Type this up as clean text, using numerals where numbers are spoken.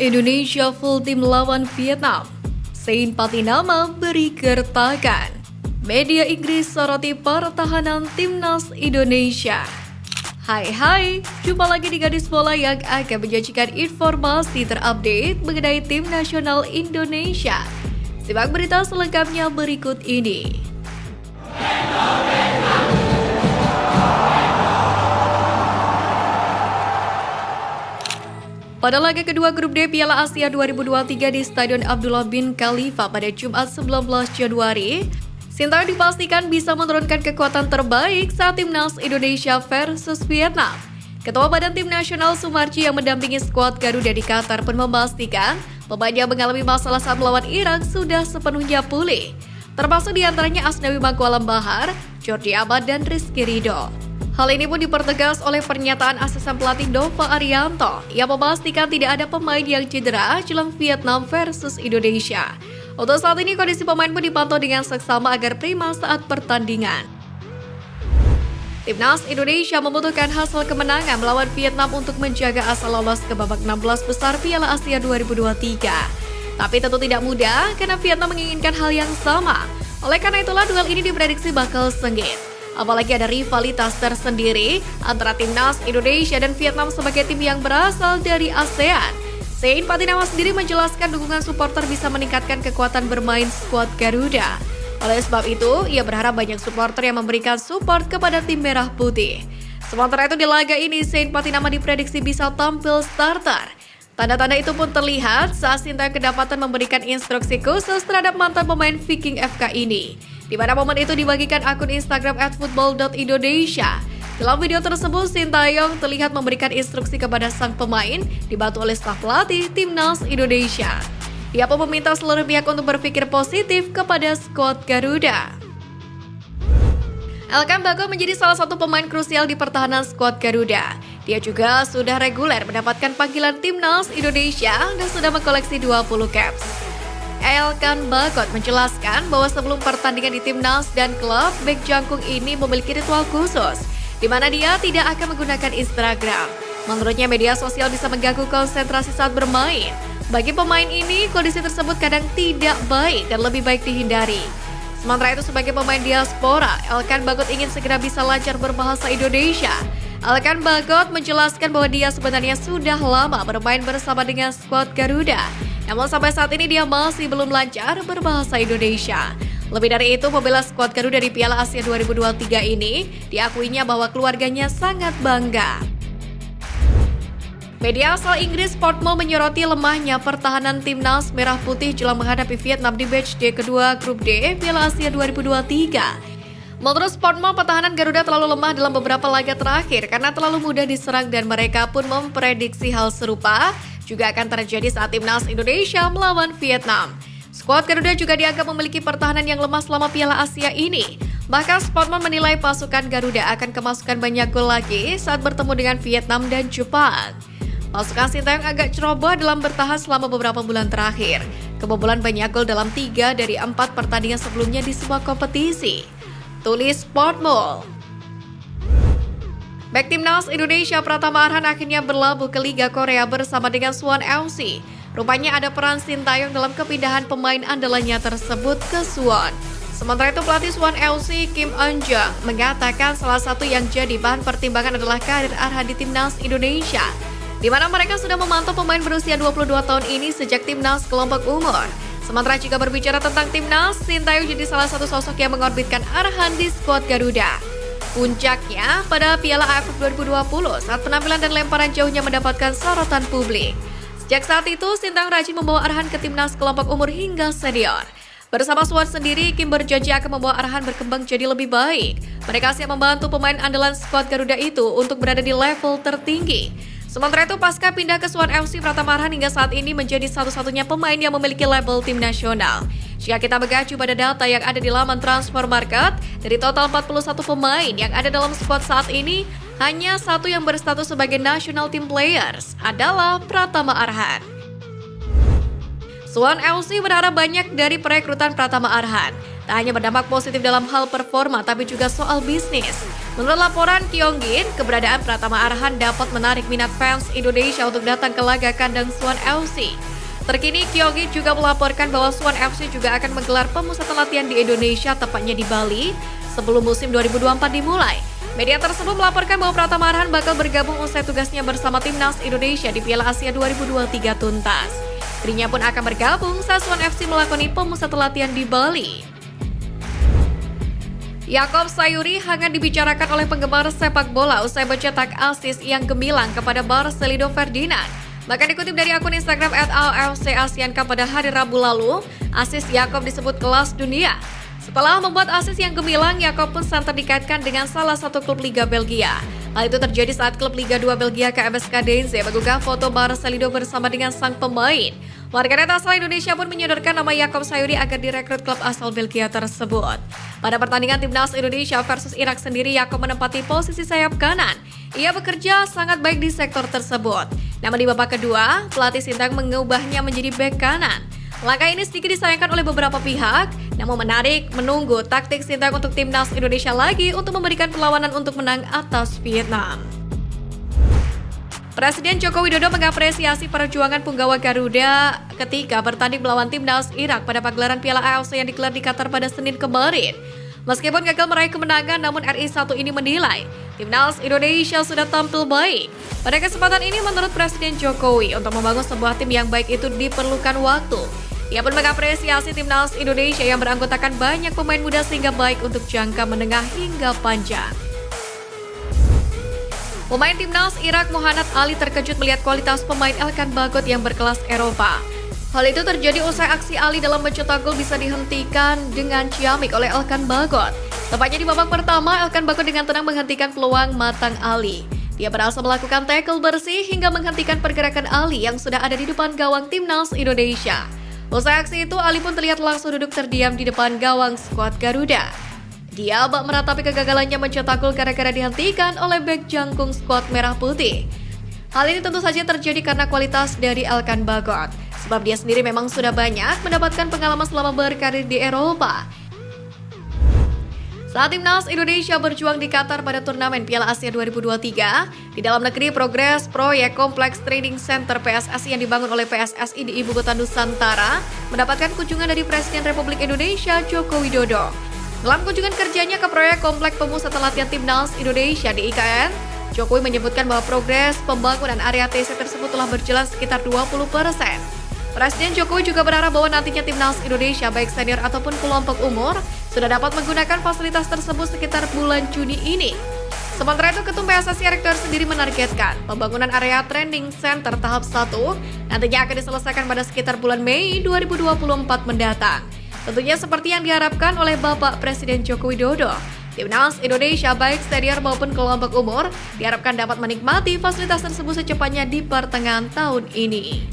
Indonesia full tim lawan Vietnam. Sein Patinama beri gertakan. Media Inggris soroti pertahanan timnas Indonesia. Hai, jumpa lagi di Gadis Bola yang akan menyajikan informasi terupdate mengenai tim nasional Indonesia. Simak berita selengkapnya berikut ini. Pada laga kedua grup D Piala Asia 2023 di Stadion Abdullah bin Khalifa pada Jumat 19 Januari, Sintayong dipastikan bisa menurunkan kekuatan terbaik saat timnas Indonesia versus Vietnam. Ketua Badan Tim Nasional Sumarji yang mendampingi skuad Garuda di Qatar pun memastikan pemain yang mengalami masalah saat melawan Irak sudah sepenuhnya pulih, termasuk diantaranya Asnawi Mangkualam Bahar, Jordi Amat, dan Rizky Ridho. Hal ini pun dipertegas oleh pernyataan asisten pelatih Nova Arianto yang memastikan tidak ada pemain yang cedera jelang Vietnam versus Indonesia. Untuk saat ini kondisi pemain pun dipantau dengan seksama agar prima saat pertandingan. Timnas Indonesia membutuhkan hasil kemenangan melawan Vietnam untuk menjaga asa lolos ke babak 16 besar Piala Asia 2023. Tapi tentu tidak mudah karena Vietnam menginginkan hal yang sama. Oleh karena itulah duel ini diprediksi bakal sengit. Apalagi ada rivalitas tersendiri antara timnas Indonesia dan Vietnam sebagai tim yang berasal dari ASEAN. Sein Patinama sendiri menjelaskan dukungan supporter bisa meningkatkan kekuatan bermain skuad Garuda. Oleh sebab itu, ia berharap banyak supporter yang memberikan support kepada tim merah putih. Sementara itu di laga ini, Sein Patinama diprediksi bisa tampil starter. Tanda-tanda itu pun terlihat saat Sintayong kedapatan memberikan instruksi khusus terhadap mantan pemain Viking FK ini, di mana momen itu dibagikan akun Instagram @football.indonesia. Dalam video tersebut, Sintayong terlihat memberikan instruksi kepada sang pemain, dibantu oleh staf pelatih timnas Indonesia. Dia pun meminta seluruh pihak untuk berpikir positif kepada skuad Garuda. Elkan Bagot menjadi salah satu pemain krusial di pertahanan skuad Garuda. Dia juga sudah reguler mendapatkan panggilan timnas Indonesia dan sudah mengkoleksi 20 caps. Elkan Bagot menjelaskan bahwa sebelum pertandingan di timnas dan klub, bek jangkung ini memiliki ritual khusus, di mana dia tidak akan menggunakan Instagram. Menurutnya media sosial bisa mengganggu konsentrasi saat bermain. Bagi pemain ini, kondisi tersebut kadang tidak baik dan lebih baik dihindari. Sementara itu sebagai pemain diaspora, Elkan Bagot ingin segera bisa lancar berbahasa Indonesia. Elkan Bagot menjelaskan bahwa dia sebenarnya sudah lama bermain bersama dengan skuad Garuda. Namun sampai saat ini dia masih belum lancar berbahasa Indonesia. Lebih dari itu, membela skuad Garuda di Piala Asia 2023 ini, diakuinya bahwa keluarganya sangat bangga. Media asal Inggris Sportmo menyoroti lemahnya pertahanan timnas merah putih jelang menghadapi Vietnam di match D kedua grup D Piala Asia 2023. Menurut Sportmo, pertahanan Garuda terlalu lemah dalam beberapa laga terakhir karena terlalu mudah diserang dan mereka pun memprediksi hal serupa juga akan terjadi saat timnas Indonesia melawan Vietnam. Skuad Garuda juga dianggap memiliki pertahanan yang lemah selama Piala Asia ini. Bahkan Sportmo menilai pasukan Garuda akan kemasukan banyak gol lagi saat bertemu dengan Vietnam dan Jepang. Pasukan Sintayong agak ceroboh dalam bertahan selama beberapa bulan terakhir. Kebobolan banyak gol dalam 3 dari 4 pertandingan sebelumnya di semua kompetisi. Tulis Sportmo. Bek timnas Indonesia Pratama Arhan akhirnya berlabuh ke Liga Korea bersama dengan Suwon FC. Rupanya ada peran Sintayong dalam kepindahan pemain andalannya tersebut ke Suwon. Sementara itu pelatih Suwon FC Kim Eun-jung mengatakan salah satu yang jadi bahan pertimbangan adalah karir Arhan di timnas Indonesia, di mana mereka sudah memantau pemain berusia 22 tahun ini sejak timnas kelompok umur. Sementara jika berbicara tentang timnas, Sintayong jadi salah satu sosok yang mengorbitkan Arhan di skuad Garuda. Puncaknya pada Piala AFF 2020 saat penampilan dan lemparan jauhnya mendapatkan sorotan publik. Sejak saat itu, Sintayong rajin membawa Arhan ke timnas kelompok umur hingga senior. Bersama Suwon sendiri, Kim berjanji akan membawa Arhan berkembang jadi lebih baik. Mereka siap membantu pemain andalan skuad Garuda itu untuk berada di level tertinggi. Sementara itu, pasca pindah ke Suwon FC, Pratama Arhan hingga saat ini menjadi satu-satunya pemain yang memiliki label tim nasional. Jika kita mengacu pada data yang ada di laman transfer market, dari total 41 pemain yang ada dalam skuad saat ini, hanya satu yang berstatus sebagai national team players adalah Pratama Arhan. Suwon FC berharap banyak dari perekrutan Pratama Arhan. Tak hanya berdampak positif dalam hal performa, tapi juga soal bisnis. Menurut laporan Kyonggin, keberadaan Pratama Arhan dapat menarik minat fans Indonesia untuk datang ke laga kandang Suwon FC. Terkini, Kyonggin juga melaporkan bahwa Suwon FC juga akan menggelar pemusatan latihan di Indonesia, tepatnya di Bali, sebelum musim 2024 dimulai. Media tersebut melaporkan bahwa Pratama Arhan bakal bergabung usai tugasnya bersama Timnas Indonesia di Piala Asia 2023 tuntas. Dirinya pun akan bergabung saat Suwon FC melakoni pemusatan latihan di Bali. Yakob Sayuri hangat dibicarakan oleh penggemar sepak bola usai mencetak assist yang gemilang kepada Marcelino Ferdinand. Bahkan dikutip dari akun Instagram @AFC Asian Cup pada hari Rabu lalu, assist Yakob disebut kelas dunia. Setelah membuat assist yang gemilang, Yakob pun santer dikaitkan dengan salah satu klub Liga Belgia. Hal itu terjadi saat klub Liga 2 Belgia KMSK Deinze mengunggah foto Marcelino bersama dengan sang pemain. Warganet asal Indonesia pun menyodorkan nama Yakob Sayuri agar direkrut klub asal Belgia tersebut. Pada pertandingan Timnas Indonesia versus Irak sendiri, Yakob menempati posisi sayap kanan. Ia bekerja sangat baik di sektor tersebut. Namun di babak kedua, pelatih Sintang mengubahnya menjadi bek kanan. Langkah ini sedikit disayangkan oleh beberapa pihak, namun menarik menunggu taktik Sintang untuk Timnas Indonesia lagi untuk memberikan perlawanan untuk menang atas Vietnam. Presiden Joko Widodo mengapresiasi perjuangan punggawa Garuda ketika bertanding melawan Timnas Irak pada pagelaran Piala AFC yang digelar di Qatar pada Senin kemarin. Meskipun gagal meraih kemenangan, namun RI1 ini menilai Timnas Indonesia sudah tampil baik. Pada kesempatan ini, menurut Presiden Jokowi, untuk membangun sebuah tim yang baik itu diperlukan waktu. Ia pun mengapresiasi Timnas Indonesia yang beranggotakan banyak pemain muda sehingga baik untuk jangka menengah hingga panjang. Pemain Timnas Irak Mohanad Ali terkejut melihat kualitas pemain Elkan Bagot yang berkelas Eropa. Hal itu terjadi usai aksi Ali dalam mencetak gol bisa dihentikan dengan ciamik oleh Elkan Bagot. Tepatnya di babak pertama, Elkan Bagot dengan tenang menghentikan peluang matang Ali. Dia berhasil melakukan tackle bersih hingga menghentikan pergerakan Ali yang sudah ada di depan gawang Timnas Indonesia. Usai aksi itu, Ali pun terlihat langsung duduk terdiam di depan gawang skuad Garuda. Dia bak meratapi kegagalannya mencetak gol gara-gara dihentikan oleh bek jangkung skuad Merah Putih. Hal ini tentu saja terjadi karena kualitas dari Elkan Bagot, sebab dia sendiri memang sudah banyak mendapatkan pengalaman selama berkarir di Eropa. Saat Timnas Indonesia berjuang di Qatar pada turnamen Piala Asia 2023, di dalam negeri progres proyek Kompleks Training Center PSSI yang dibangun oleh PSSI di Ibu Kota Nusantara mendapatkan kunjungan dari Presiden Republik Indonesia Joko Widodo. Dalam kunjungan kerjanya ke proyek Kompleks Pemusatan Latihan Timnas Indonesia di IKN, Jokowi menyebutkan bahwa progres pembangunan area TC tersebut telah berjalan sekitar 20%. Presiden Jokowi juga berharap bahwa nantinya Timnas Indonesia baik senior ataupun kelompok umur sudah dapat menggunakan fasilitas tersebut sekitar bulan Juni ini. Sementara itu, Ketum PSSI Erick Thohir sendiri menargetkan pembangunan area training center tahap 1 nantinya akan diselesaikan pada sekitar bulan Mei 2024 mendatang. Tentunya seperti yang diharapkan oleh Bapak Presiden Joko Widodo, Timnas Indonesia baik senior maupun kelompok umur diharapkan dapat menikmati fasilitas tersebut secepatnya di pertengahan tahun ini.